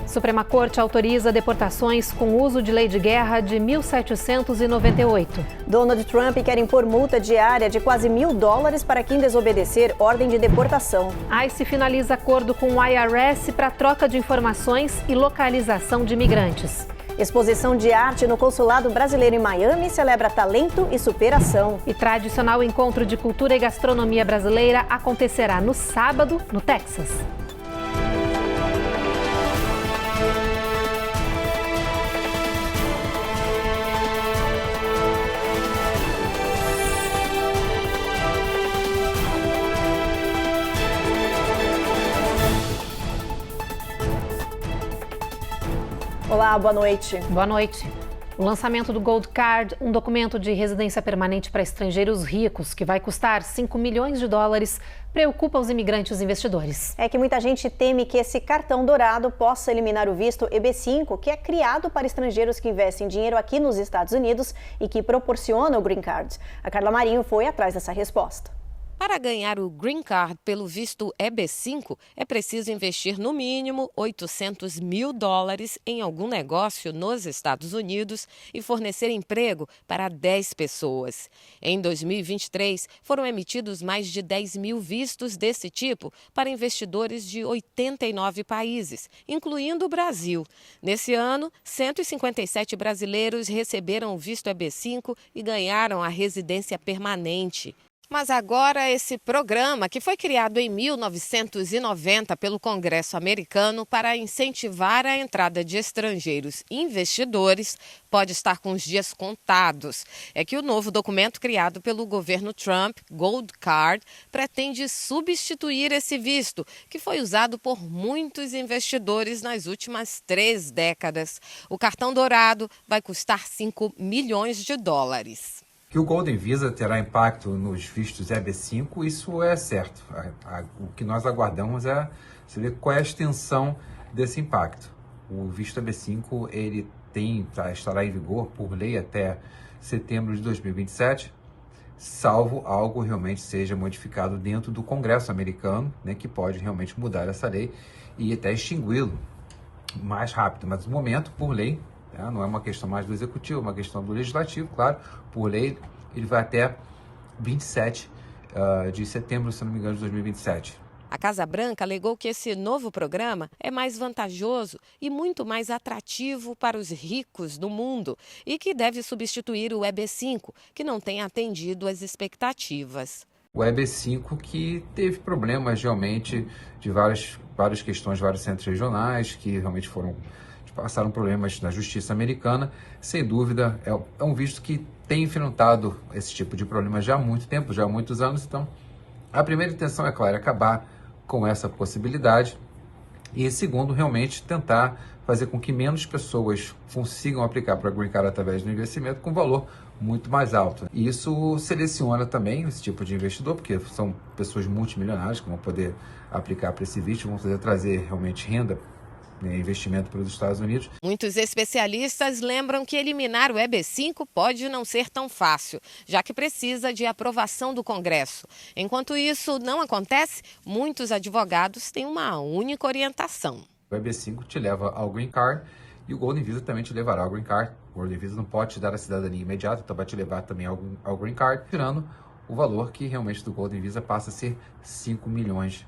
Suprema Corte autoriza deportações com uso de lei de guerra de 1798. Donald Trump quer impor multa diária de quase $1.000 para quem desobedecer ordem de deportação. ICE finaliza acordo com o IRS para troca de informações e localização de imigrantes. Exposição de arte no Consulado Brasileiro em Miami celebra talento e superação. E tradicional encontro de cultura e gastronomia brasileira acontecerá no sábado, no Texas. Olá, boa noite. Boa noite. O lançamento do Gold Card, um documento de residência permanente para estrangeiros ricos, que vai custar $5 milhões, preocupa os imigrantes e investidores. É que muita gente teme que esse cartão dourado possa eliminar o visto EB5, que é criado para estrangeiros que investem dinheiro aqui nos Estados Unidos e que proporciona o Green Card. A Carla Marinho foi atrás dessa resposta. Para ganhar o Green Card pelo visto EB5, é preciso investir no mínimo $800 mil em algum negócio nos Estados Unidos e fornecer emprego para 10 pessoas. Em 2023, foram emitidos mais de 10 mil vistos desse tipo para investidores de 89 países, incluindo o Brasil. Nesse ano, 157 brasileiros receberam o visto EB5 e ganharam a residência permanente. Mas agora esse programa, que foi criado em 1990 pelo Congresso americano para incentivar a entrada de estrangeiros investidores, pode estar com os dias contados. É que o novo documento criado pelo governo Trump, Gold Card, pretende substituir esse visto, que foi usado por muitos investidores nas últimas 3 décadas. O cartão dourado vai custar $5 milhões. Que o Golden Visa terá impacto nos vistos EB5, isso é certo. O que nós aguardamos é saber qual é a extensão desse impacto. O visto EB5 ele estará em vigor por lei até setembro de 2027, salvo algo realmente seja modificado dentro do Congresso americano, né, que pode realmente mudar essa lei e até extingui-lo mais rápido. Mas no momento, por lei, não é uma questão mais do executivo, é uma questão do legislativo, claro. Por lei, ele vai até 27 de setembro, se não me engano, de 2027. A Casa Branca alegou que esse novo programa é mais vantajoso e muito mais atrativo para os ricos do mundo e que deve substituir o EB5, que não tem atendido às expectativas. O EB5 que teve problemas realmente de várias questões, vários centros regionais que realmente passaram problemas na justiça americana. Sem dúvida, é um visto que tem enfrentado esse tipo de problemas já há muito tempo, já há muitos anos. Então, a primeira intenção, é claro, é acabar com essa possibilidade e, segundo, realmente tentar fazer com que menos pessoas consigam aplicar para a Green Card através do investimento com valor muito mais alto. E isso seleciona também esse tipo de investidor, porque são pessoas multimilionárias que vão poder aplicar para esse visto, vão poder trazer realmente renda, investimento para os Estados Unidos. Muitos especialistas lembram que eliminar o EB5 pode não ser tão fácil, já que precisa de aprovação do Congresso. Enquanto isso não acontece, muitos advogados têm uma única orientação. O EB5 te leva ao Green Card e o Golden Visa também te levará ao Green Card. O Golden Visa não pode te dar a cidadania imediata, então vai te levar também ao Green Card, tirando o valor que realmente do Golden Visa passa a ser $5 milhões,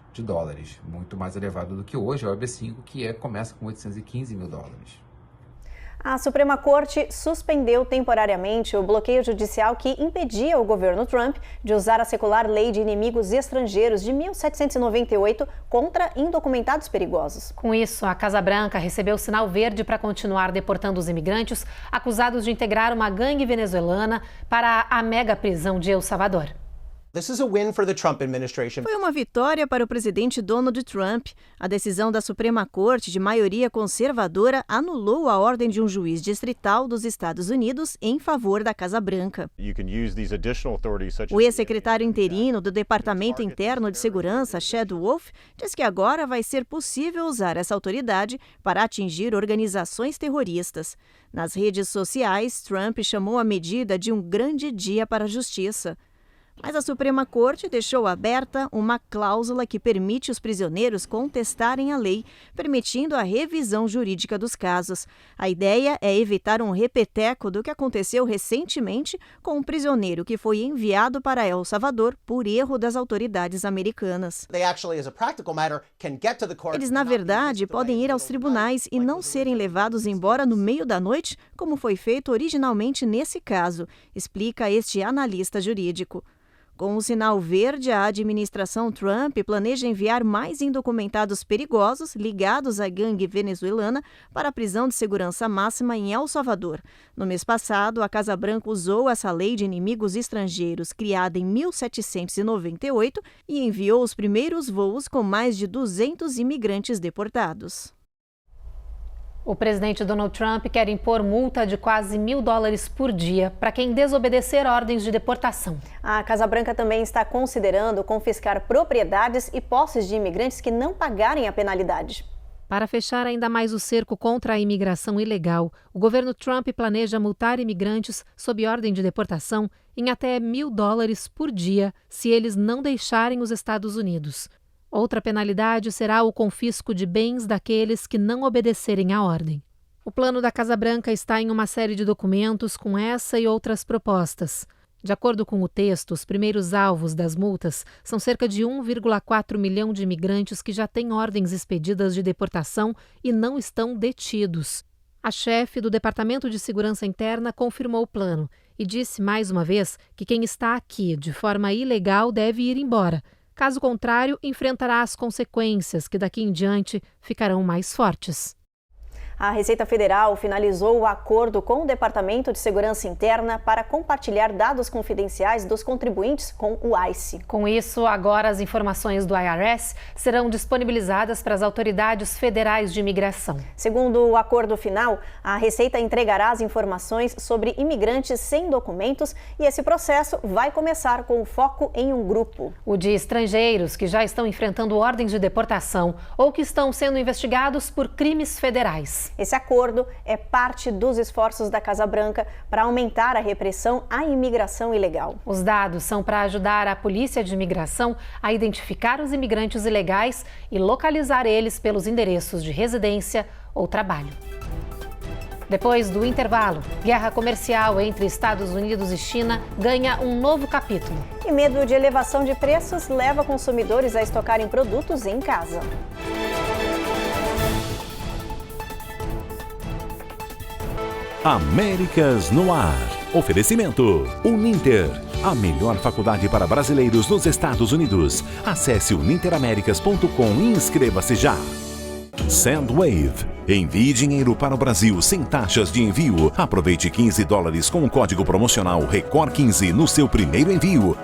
muito mais elevado do que hoje, é o EB5, que começa com $815 mil. A Suprema Corte suspendeu temporariamente o bloqueio judicial que impedia o governo Trump de usar a secular Lei de Inimigos Estrangeiros de 1798 contra indocumentados perigosos. Com isso, a Casa Branca recebeu sinal verde para continuar deportando os imigrantes acusados de integrar uma gangue venezuelana para a mega prisão de El Salvador. Foi uma vitória para o presidente Donald Trump. A decisão da Suprema Corte, de maioria conservadora, anulou a ordem de um juiz distrital dos Estados Unidos em favor da Casa Branca. O ex-secretário interino do Departamento Interno de Segurança, Chad Wolf, diz que agora vai ser possível usar essa autoridade para atingir organizações terroristas. Nas redes sociais, Trump chamou a medida de um grande dia para a justiça. Mas a Suprema Corte deixou aberta uma cláusula que permite os prisioneiros contestarem a lei, permitindo a revisão jurídica dos casos. A ideia é evitar um repeteco do que aconteceu recentemente com um prisioneiro que foi enviado para El Salvador por erro das autoridades americanas. Eles, na verdade, podem ir aos tribunais e não serem levados embora no meio da noite, como foi feito originalmente nesse caso, explica este analista jurídico. Com o sinal verde, a administração Trump planeja enviar mais indocumentados perigosos ligados à gangue venezuelana para a prisão de segurança máxima em El Salvador. No mês passado, a Casa Branca usou essa lei de inimigos estrangeiros, criada em 1798, e enviou os primeiros voos com mais de 200 imigrantes deportados. O presidente Donald Trump quer impor multa de quase $1.000 por dia para quem desobedecer ordens de deportação. A Casa Branca também está considerando confiscar propriedades e posses de imigrantes que não pagarem a penalidade. Para fechar ainda mais o cerco contra a imigração ilegal, o governo Trump planeja multar imigrantes sob ordem de deportação em até $1.000 por dia se eles não deixarem os Estados Unidos. Outra penalidade será o confisco de bens daqueles que não obedecerem à ordem. O plano da Casa Branca está em uma série de documentos com essa e outras propostas. De acordo com o texto, os primeiros alvos das multas são cerca de 1,4 milhão de imigrantes que já têm ordens expedidas de deportação e não estão detidos. A chefe do Departamento de Segurança Interna confirmou o plano e disse mais uma vez que quem está aqui de forma ilegal deve ir embora. Caso contrário, enfrentará as consequências que daqui em diante ficarão mais fortes. A Receita Federal finalizou o acordo com o Departamento de Segurança Interna para compartilhar dados confidenciais dos contribuintes com o ICE. Com isso, agora as informações do IRS serão disponibilizadas para as autoridades federais de imigração. Segundo o acordo final, a Receita entregará as informações sobre imigrantes sem documentos e esse processo vai começar com foco em um grupo. O de estrangeiros que já estão enfrentando ordens de deportação ou que estão sendo investigados por crimes federais. Esse acordo é parte dos esforços da Casa Branca para aumentar a repressão à imigração ilegal. Os dados são para ajudar a Polícia de Imigração a identificar os imigrantes ilegais e localizar eles pelos endereços de residência ou trabalho. Depois do intervalo, guerra comercial entre Estados Unidos e China ganha um novo capítulo. E medo de elevação de preços leva consumidores a estocarem produtos em casa. Américas no Ar. Oferecimento Uninter, a melhor faculdade para brasileiros nos Estados Unidos. Acesse uninteraméricas.com e inscreva-se já. Sendwave. Envie dinheiro para o Brasil sem taxas de envio. Aproveite $15 com o código promocional RECOR15 no seu primeiro envio.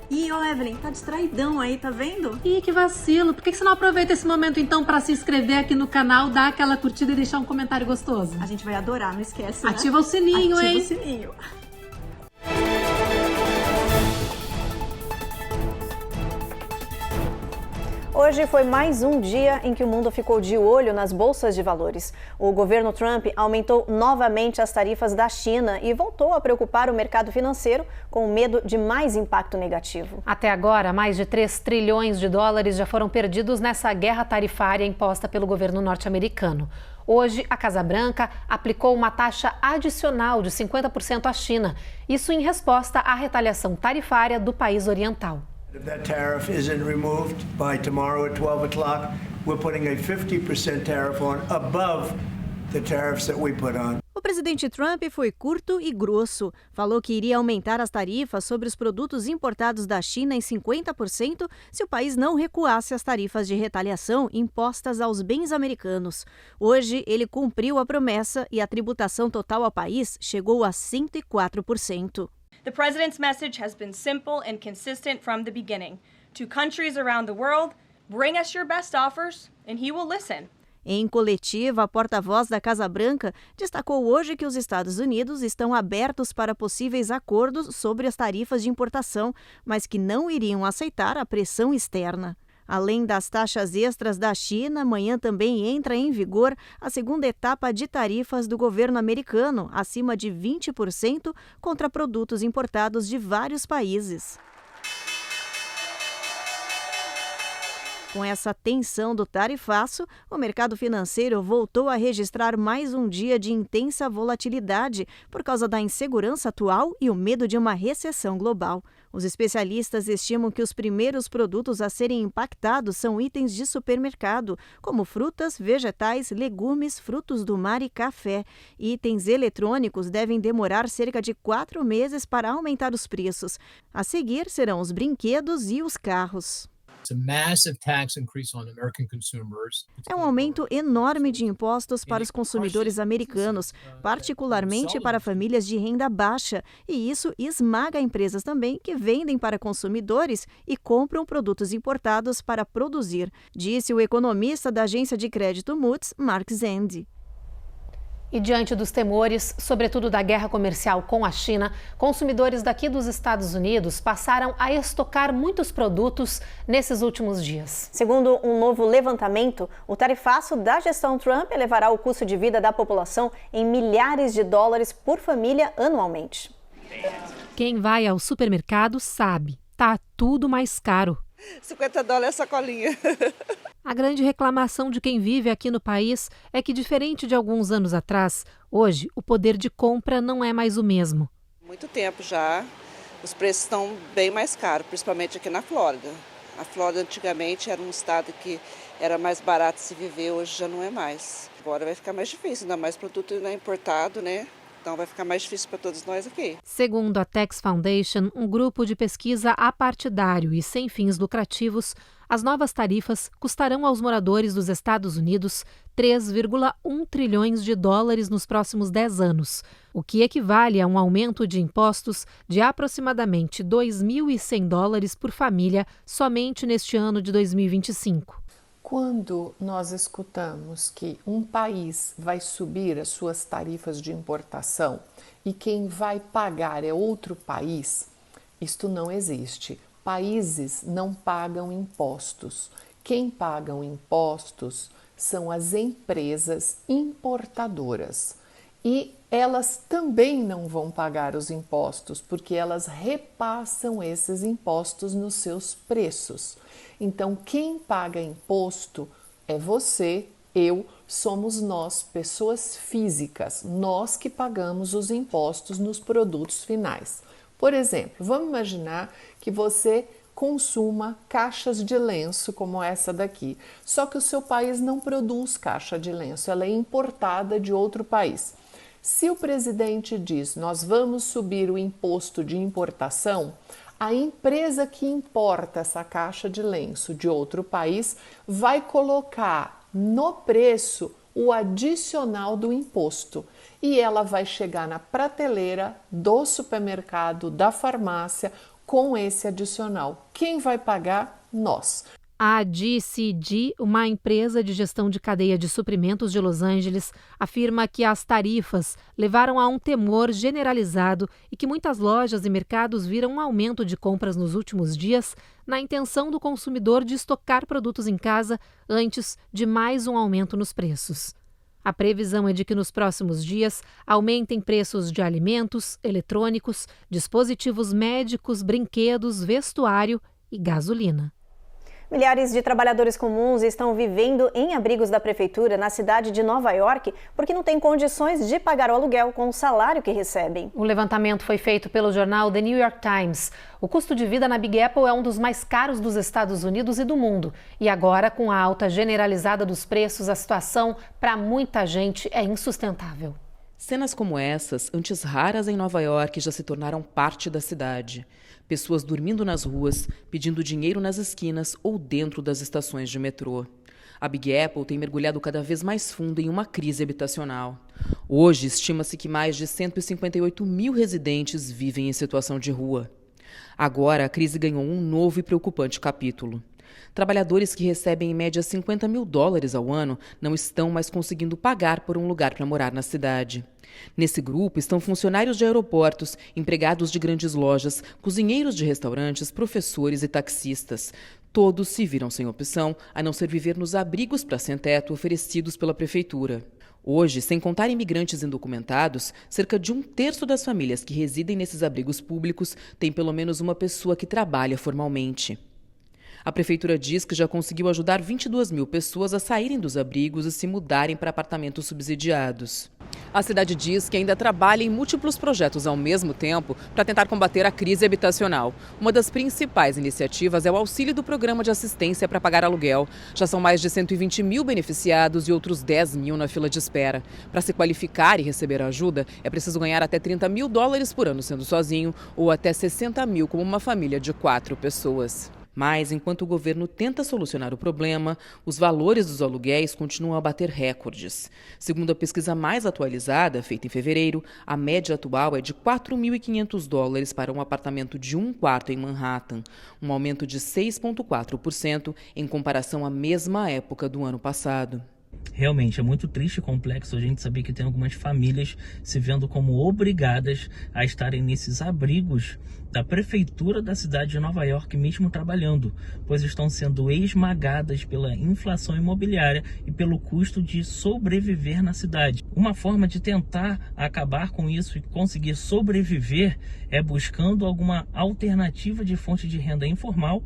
Ih, ô Evelyn, tá distraidão aí, tá vendo? Ih, que vacilo. Por que você não aproveita esse momento então para se inscrever aqui no canal, dar aquela curtida e deixar um comentário gostoso? A gente vai adorar, não esquece, né? Ativa o sininho, hein? Ativa o sininho. Hoje foi mais um dia em que o mundo ficou de olho nas bolsas de valores. O governo Trump aumentou novamente as tarifas da China e voltou a preocupar o mercado financeiro com medo de mais impacto negativo. Até agora, mais de 3 trilhões de dólares já foram perdidos nessa guerra tarifária imposta pelo governo norte-americano. Hoje, a Casa Branca aplicou uma taxa adicional de 50% à China, isso em resposta à retaliação tarifária do país oriental. If that tariff isn't removed by tomorrow at 12 o'clock, we're putting a 50% tariff on above the tariffs that we put on. O presidente Trump foi curto e grosso. Falou que iria aumentar as tarifas sobre os produtos importados da China em 50% se o país não recuasse as tarifas de retaliação impostas aos bens americanos. Hoje, ele cumpriu a promessa e a tributação total ao país chegou a 104%. The president's message has been simple and consistent from the beginning. To countries around the world, bring us your best offers and he will listen. Em coletiva, a porta-voz da Casa Branca destacou hoje que os Estados Unidos estão abertos para possíveis acordos sobre as tarifas de importação, mas que não iriam aceitar a pressão externa. Além das taxas extras da China, amanhã também entra em vigor a segunda etapa de tarifas do governo americano, acima de 20% contra produtos importados de vários países. Com essa tensão do tarifaço, o mercado financeiro voltou a registrar mais um dia de intensa volatilidade por causa da insegurança atual e o medo de uma recessão global. Os especialistas estimam que os primeiros produtos a serem impactados são itens de supermercado, como frutas, vegetais, legumes, frutos do mar e café. Itens eletrônicos devem demorar cerca de 4 meses para aumentar os preços. A seguir serão os brinquedos e os carros. É um aumento enorme de impostos para os consumidores americanos, particularmente para famílias de renda baixa, e isso esmaga empresas também que vendem para consumidores e compram produtos importados para produzir, disse o economista da agência de crédito Moody's, Mark Zandi. E diante dos temores, sobretudo da guerra comercial com a China, consumidores daqui dos Estados Unidos passaram a estocar muitos produtos nesses últimos dias. Segundo um novo levantamento, o tarifaço da gestão Trump elevará o custo de vida da população em milhares de dólares por família anualmente. Quem vai ao supermercado sabe, tá tudo mais caro. $50 a sacolinha. A grande reclamação de quem vive aqui no país é que, diferente de alguns anos atrás, hoje o poder de compra não é mais o mesmo. Muito tempo já, os preços estão bem mais caros, principalmente aqui na Flórida. A Flórida antigamente era um estado que era mais barato se viver, hoje já não é mais. Agora vai ficar mais difícil, ainda mais produto importado, né? Então vai ficar mais difícil para todos nós aqui. Segundo a Tax Foundation, um grupo de pesquisa apartidário e sem fins lucrativos, as novas tarifas custarão aos moradores dos Estados Unidos 3,1 trilhões de dólares nos próximos 10 anos, o que equivale a um aumento de impostos de aproximadamente $2.100 por família somente neste ano de 2025. Quando nós escutamos que um país vai subir as suas tarifas de importação e quem vai pagar é outro país, isto não existe. Países não pagam impostos. Quem pagam impostos são as empresas importadoras. E elas também não vão pagar os impostos, porque elas repassam esses impostos nos seus preços. Então, quem paga imposto é você, eu, somos nós, pessoas físicas, nós que pagamos os impostos nos produtos finais. Por exemplo, vamos imaginar que você consuma caixas de lenço como essa daqui, só que o seu país não produz caixa de lenço, ela é importada de outro país. Se o presidente diz, nós vamos subir o imposto de importação, a empresa que importa essa caixa de lenço de outro país vai colocar no preço o adicional do imposto e ela vai chegar na prateleira do supermercado, da farmácia, com esse adicional. Quem vai pagar? Nós. A DCD, uma empresa de gestão de cadeia de suprimentos de Los Angeles, afirma que as tarifas levaram a um temor generalizado e que muitas lojas e mercados viram um aumento de compras nos últimos dias na intenção do consumidor de estocar produtos em casa antes de mais um aumento nos preços. A previsão é de que nos próximos dias aumentem preços de alimentos, eletrônicos, dispositivos médicos, brinquedos, vestuário e gasolina. Milhares de trabalhadores comuns estão vivendo em abrigos da prefeitura na cidade de Nova York porque não têm condições de pagar o aluguel com o salário que recebem. O levantamento foi feito pelo jornal The New York Times. O custo de vida na Big Apple é um dos mais caros dos Estados Unidos e do mundo. E agora, com a alta generalizada dos preços, a situação para muita gente é insustentável. Cenas como essas, antes raras em Nova York, já se tornaram parte da cidade. Pessoas dormindo nas ruas, pedindo dinheiro nas esquinas ou dentro das estações de metrô. A Big Apple tem mergulhado cada vez mais fundo em uma crise habitacional. Hoje, estima-se que mais de 158 mil residentes vivem em situação de rua. Agora, a crise ganhou um novo e preocupante capítulo. Trabalhadores que recebem em média $50 mil ao ano não estão mais conseguindo pagar por um lugar para morar na cidade. Nesse grupo estão funcionários de aeroportos, empregados de grandes lojas, cozinheiros de restaurantes, professores e taxistas. Todos se viram sem opção, a não ser viver nos abrigos para sem-teto oferecidos pela prefeitura. Hoje, sem contar imigrantes indocumentados, cerca de 1/3 das famílias que residem nesses abrigos públicos tem pelo menos uma pessoa que trabalha formalmente. A prefeitura diz que já conseguiu ajudar 22 mil pessoas a saírem dos abrigos e se mudarem para apartamentos subsidiados. A cidade diz que ainda trabalha em múltiplos projetos ao mesmo tempo para tentar combater a crise habitacional. Uma das principais iniciativas é o auxílio do programa de assistência para pagar aluguel. Já são mais de 120 mil beneficiados e outros 10 mil na fila de espera. Para se qualificar e receber a ajuda, é preciso ganhar até $30 mil por ano sendo sozinho ou até 60 mil como uma família de 4 pessoas. Mas, enquanto o governo tenta solucionar o problema, os valores dos aluguéis continuam a bater recordes. Segundo a pesquisa mais atualizada, feita em fevereiro, a média atual é de $4.500 para um apartamento de 1 quarto em Manhattan, um aumento de 6,4% em comparação à mesma época do ano passado. Realmente é muito triste e complexo a gente saber que tem algumas famílias se vendo como obrigadas a estarem nesses abrigos da prefeitura da cidade de Nova York mesmo trabalhando, pois estão sendo esmagadas pela inflação imobiliária e pelo custo de sobreviver na cidade. Uma forma de tentar acabar com isso e conseguir sobreviver é buscando alguma alternativa de fonte de renda informal,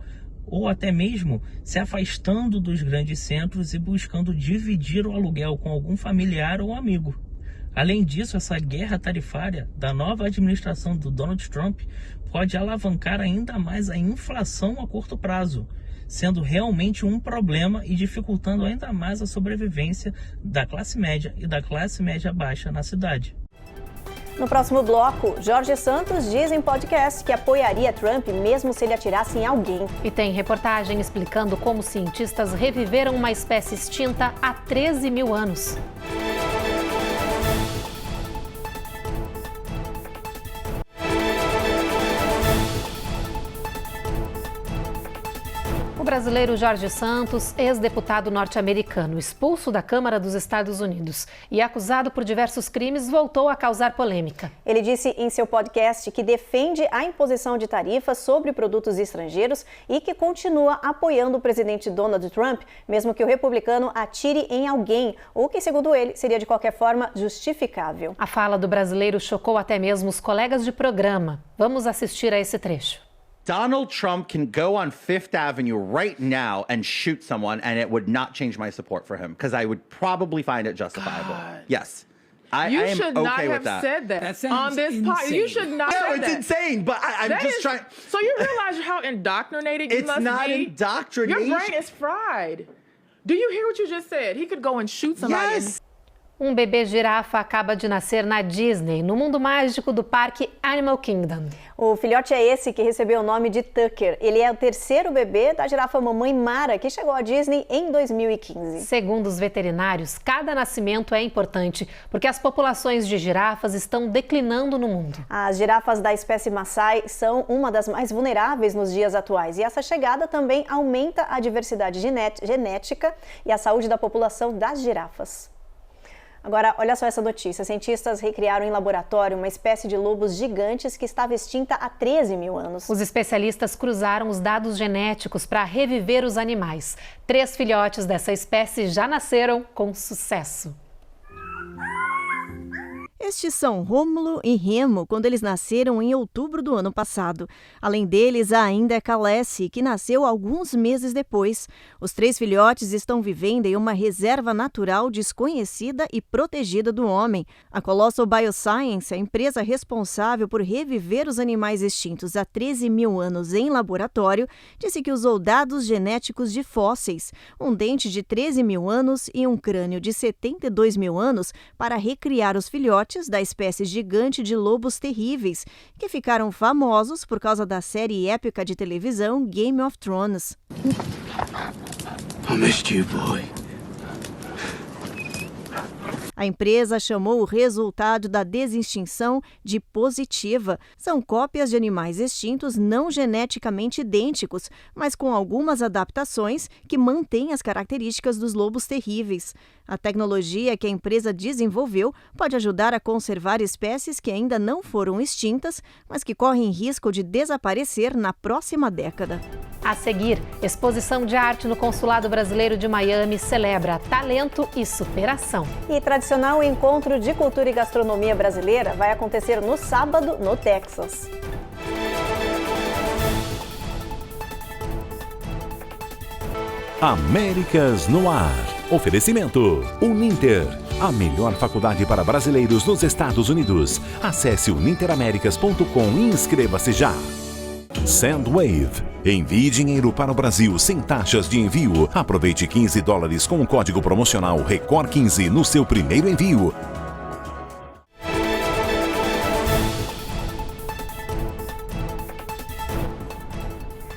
ou até mesmo se afastando dos grandes centros e buscando dividir o aluguel com algum familiar ou amigo. Além disso, essa guerra tarifária da nova administração do Donald Trump pode alavancar ainda mais a inflação a curto prazo, sendo realmente um problema e dificultando ainda mais a sobrevivência da classe média e da classe média baixa na cidade. No próximo bloco, Jorge Santos diz em podcast que apoiaria Trump mesmo se ele atirasse em alguém. E tem reportagem explicando como cientistas reviveram uma espécie extinta há 13 mil anos. O brasileiro Jorge Santos, ex-deputado norte-americano, expulso da Câmara dos Estados Unidos e acusado por diversos crimes, voltou a causar polêmica. Ele disse em seu podcast que defende a imposição de tarifas sobre produtos estrangeiros e que continua apoiando o presidente Donald Trump, mesmo que o republicano atire em alguém, o que, segundo ele, seria de qualquer forma justificável. A fala do brasileiro chocou até mesmo os colegas de programa. Vamos assistir a esse trecho. Donald Trump can go on Fifth Avenue right now and shoot someone and it would not change my support for him because I would probably find it justifiable. God. Yes. I am okay with that. Said that on this podcast. You should not have said that. No, it's insane, but I'm just trying. So you realize how indoctrinated you must be? It's not indoctrination. Your brain is fried. Do you hear what you just said? He could go and shoot somebody. Yes. Um bebê girafa acaba de nascer na Disney, no mundo mágico do parque Animal Kingdom. O filhote é esse que recebeu o nome de Tucker. Ele é o terceiro bebê da girafa mamãe Mara, que chegou à Disney em 2015. Segundo os veterinários, cada nascimento é importante, porque as populações de girafas estão declinando no mundo. As girafas da espécie Maasai são uma das mais vulneráveis nos dias atuais. E essa chegada também aumenta a diversidade genética e a saúde da população das girafas. Agora, olha só essa notícia. Cientistas recriaram em laboratório uma espécie de lobos gigantes que estava extinta há 13 mil anos. Os especialistas cruzaram os dados genéticos para reviver os animais. 3 filhotes dessa espécie já nasceram com sucesso. Estes são Rômulo e Remo, quando eles nasceram em outubro do ano passado. Além deles, há ainda Calesse, que nasceu alguns meses depois. Os 3 filhotes estão vivendo em uma reserva natural desconhecida e protegida do homem. A Colossal Bioscience, a empresa responsável por reviver os animais extintos há 13 mil anos em laboratório, disse que usou dados genéticos de fósseis, um dente de 13 mil anos e um crânio de 72 mil anos para recriar os filhotes da espécie gigante de lobos terríveis, que ficaram famosos por causa da série épica de televisão Game of Thrones. I missed you, boy. A empresa chamou o resultado da desextinção de positiva. São cópias de animais extintos não geneticamente idênticos, mas com algumas adaptações que mantêm as características dos lobos terríveis. A tecnologia que a empresa desenvolveu pode ajudar a conservar espécies que ainda não foram extintas, mas que correm risco de desaparecer na próxima década. A seguir, exposição de arte no Consulado Brasileiro de Miami celebra talento e superação. E tradicional encontro de cultura e gastronomia brasileira vai acontecer no sábado, no Texas. Américas no Ar. Oferecimento Uninter, a melhor faculdade para brasileiros nos Estados Unidos. Acesse uninteraméricas.com e inscreva-se já. Sendwave. Envie dinheiro para o Brasil sem taxas de envio. Aproveite $15 com o código promocional RECOR15 no seu primeiro envio.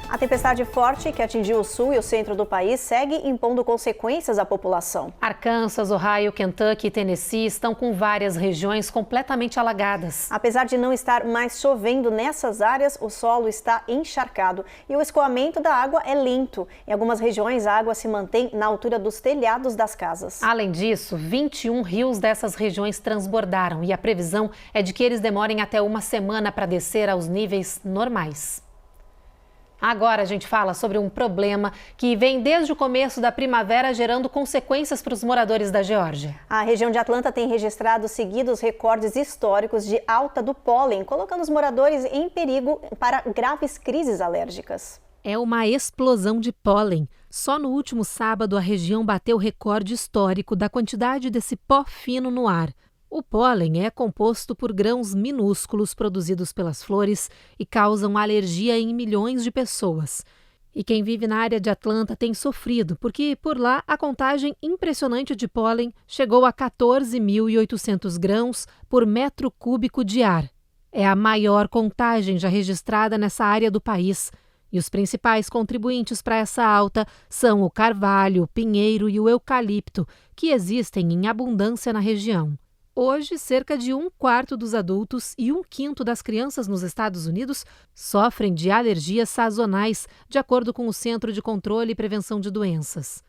A tempestade forte que atingiu o sul e o centro do país segue impondo consequências à população. Arkansas, Ohio, Kentucky e Tennessee estão com várias regiões completamente alagadas. Apesar de não estar mais chovendo nessas áreas, o solo está encharcado e o escoamento da água é lento. Em algumas regiões, a água se mantém na altura dos telhados das casas. Além disso, 21 rios dessas regiões transbordaram e a previsão é de que eles demorem até uma semana para descer aos níveis normais. Agora a gente fala sobre um problema que vem desde o começo da primavera gerando consequências para os moradores da Geórgia. A região de Atlanta tem registrado seguidos recordes históricos de alta do pólen, colocando os moradores em perigo para graves crises alérgicas. É uma explosão de pólen. Só no último sábado a região bateu o recorde histórico da quantidade desse pó fino no ar. O pólen é composto por grãos minúsculos produzidos pelas flores e causam alergia em milhões de pessoas. E quem vive na área de Atlanta tem sofrido, porque por lá a contagem impressionante de pólen chegou a 14.800 grãos por metro cúbico de ar. É a maior contagem já registrada nessa área do país. E os principais contribuintes para essa alta são o carvalho, o pinheiro e o eucalipto, que existem em abundância na região. Hoje, cerca de 1/4 dos adultos e 1/5 das crianças nos Estados Unidos sofrem de alergias sazonais, de acordo com o Centro de Controle e Prevenção de Doenças.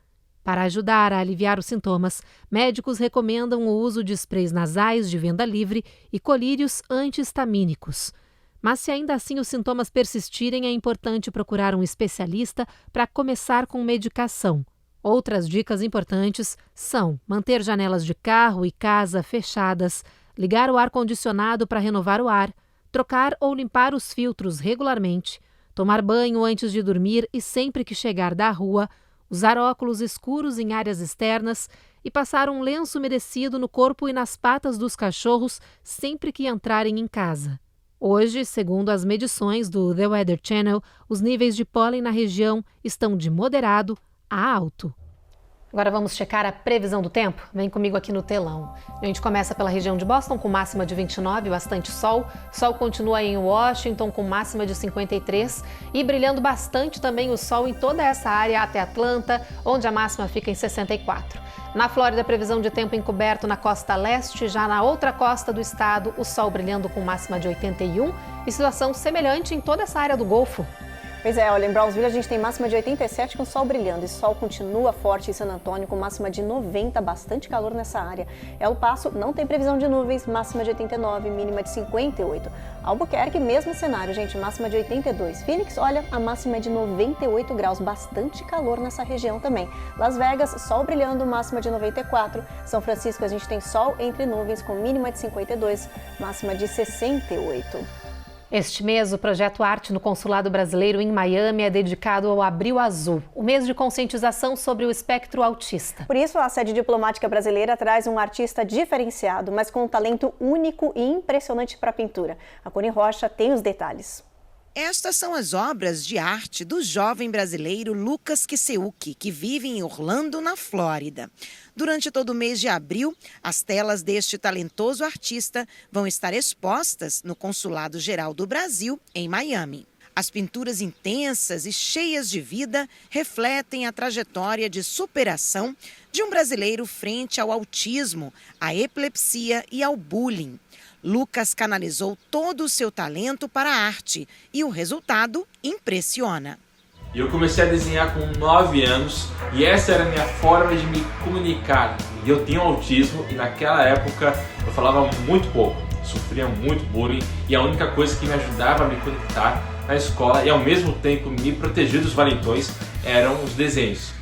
Para ajudar a aliviar os sintomas, médicos recomendam o uso de sprays nasais de venda livre e colírios anti-histamínicos. Mas se ainda assim os sintomas persistirem, é importante procurar um especialista para começar com medicação. Outras dicas importantes são manter janelas de carro e casa fechadas, ligar o ar-condicionado para renovar o ar, trocar ou limpar os filtros regularmente, tomar banho antes de dormir e sempre que chegar da rua, usar óculos escuros em áreas externas e passar um lenço umedecido no corpo e nas patas dos cachorros sempre que entrarem em casa. Hoje, segundo as medições do The Weather Channel, os níveis de pólen na região estão de moderado a alto. Agora vamos checar a previsão do tempo? Vem comigo aqui no telão. A gente começa pela região de Boston com máxima de 29, bastante sol. Sol continua em Washington com máxima de 53 e brilhando bastante também o sol em toda essa área até Atlanta, onde a máxima fica em 64. Na Flórida, previsão de tempo encoberto na costa leste, já na outra costa do estado, o sol brilhando com máxima de 81 e situação semelhante em toda essa área do Golfo. Pois é, olha, em Brownsville a gente tem máxima de 87 com sol brilhando e sol continua forte em San Antônio com máxima de 90, bastante calor nessa área. El Paso não tem previsão de nuvens, máxima de 89, mínima de 58. Albuquerque, mesmo cenário, gente, máxima de 82. Phoenix, olha, a máxima é de 98 graus, bastante calor nessa região também. Las Vegas, sol brilhando, máxima de 94. São Francisco, a gente tem sol entre nuvens com mínima de 52, máxima de 68. Este mês, o Projeto Arte no Consulado Brasileiro em Miami é dedicado ao Abril Azul, o mês de conscientização sobre o espectro autista. Por isso, a sede diplomática brasileira traz um artista diferenciado, mas com um talento único e impressionante para a pintura. A Cone Rocha tem os detalhes. Estas são as obras de arte do jovem brasileiro Lucas Kiseuki, que vive em Orlando, na Flórida. Durante todo o mês de abril, as telas deste talentoso artista vão estar expostas no Consulado Geral do Brasil, em Miami. As pinturas intensas e cheias de vida refletem a trajetória de superação de um brasileiro frente ao autismo, à epilepsia e ao bullying. Lucas canalizou todo o seu talento para a arte e o resultado impressiona. Eu comecei a desenhar com 9 anos e essa era a minha forma de me comunicar. Eu tinha autismo e naquela época eu falava muito pouco, sofria muito bullying e a única coisa que me ajudava a me conectar na escola e ao mesmo tempo me proteger dos valentões eram os desenhos.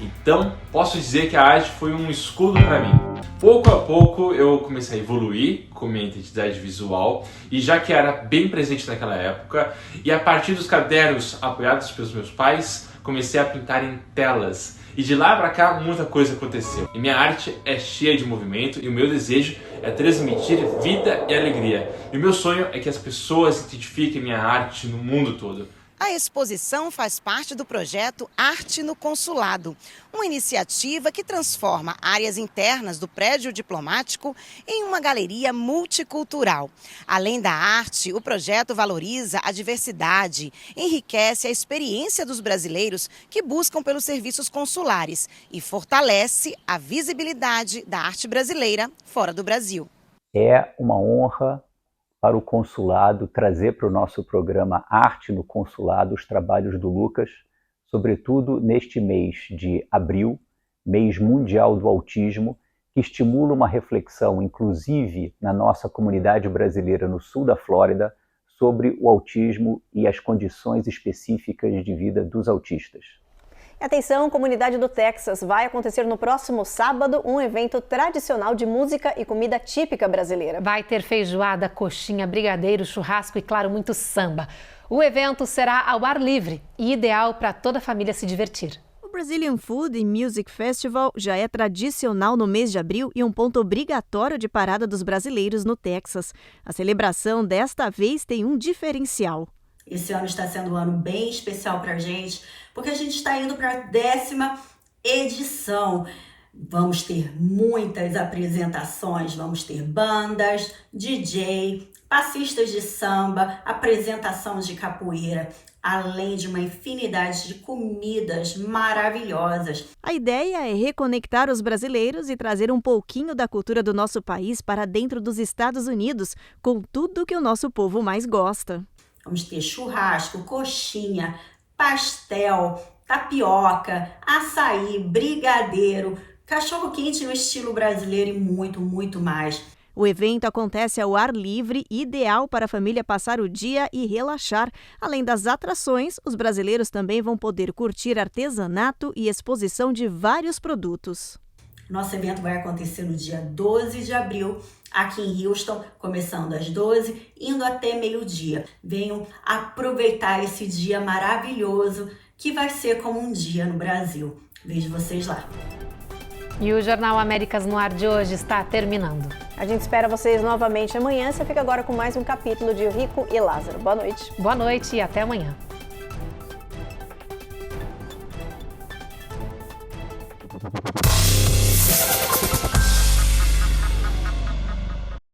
Então, posso dizer que a arte foi um escudo para mim. Pouco a pouco eu comecei a evoluir com minha identidade visual e já que era bem presente naquela época, e a partir dos cadernos apoiados pelos meus pais, comecei a pintar em telas. E de lá para cá muita coisa aconteceu. E minha arte é cheia de movimento e o meu desejo é transmitir vida e alegria. E o meu sonho é que as pessoas identifiquem minha arte no mundo todo. A exposição faz parte do projeto Arte no Consulado, uma iniciativa que transforma áreas internas do prédio diplomático em uma galeria multicultural. Além da arte, o projeto valoriza a diversidade, enriquece a experiência dos brasileiros que buscam pelos serviços consulares e fortalece a visibilidade da arte brasileira fora do Brasil. É uma honra para o consulado trazer para o nosso programa Arte no Consulado os trabalhos do Lucas, sobretudo neste mês de abril, mês mundial do autismo, que estimula uma reflexão, inclusive na nossa comunidade brasileira no sul da Flórida, sobre o autismo e as condições específicas de vida dos autistas. Atenção, comunidade do Texas, vai acontecer no próximo sábado um evento tradicional de música e comida típica brasileira. Vai ter feijoada, coxinha, brigadeiro, churrasco e, claro, muito samba. O evento será ao ar livre e ideal para toda a família se divertir. O Brazilian Food and Music Festival já é tradicional no mês de abril e um ponto obrigatório de parada dos brasileiros no Texas. A celebração desta vez tem um diferencial. Esse ano está sendo um ano bem especial para a gente, porque a gente está indo para a 10ª edição. Vamos ter muitas apresentações, vamos ter bandas, DJ, passistas de samba, apresentação de capoeira, além de uma infinidade de comidas maravilhosas. A ideia é reconectar os brasileiros e trazer um pouquinho da cultura do nosso país para dentro dos Estados Unidos, com tudo que o nosso povo mais gosta. Vamos ter churrasco, coxinha, pastel, tapioca, açaí, brigadeiro, cachorro-quente no estilo brasileiro e muito, muito mais. O evento acontece ao ar livre, ideal para a família passar o dia e relaxar. Além das atrações, os brasileiros também vão poder curtir artesanato e exposição de vários produtos. Nosso evento vai acontecer no dia 12 de abril, aqui em Houston, começando às 12, indo até meio-dia. Venham aproveitar esse dia maravilhoso, que vai ser como um dia no Brasil. Vejo vocês lá. E o Jornal Américas no Ar de hoje está terminando. A gente espera vocês novamente amanhã. Você fica agora com mais um capítulo de Rico e Lázaro. Boa noite. Boa noite e até amanhã.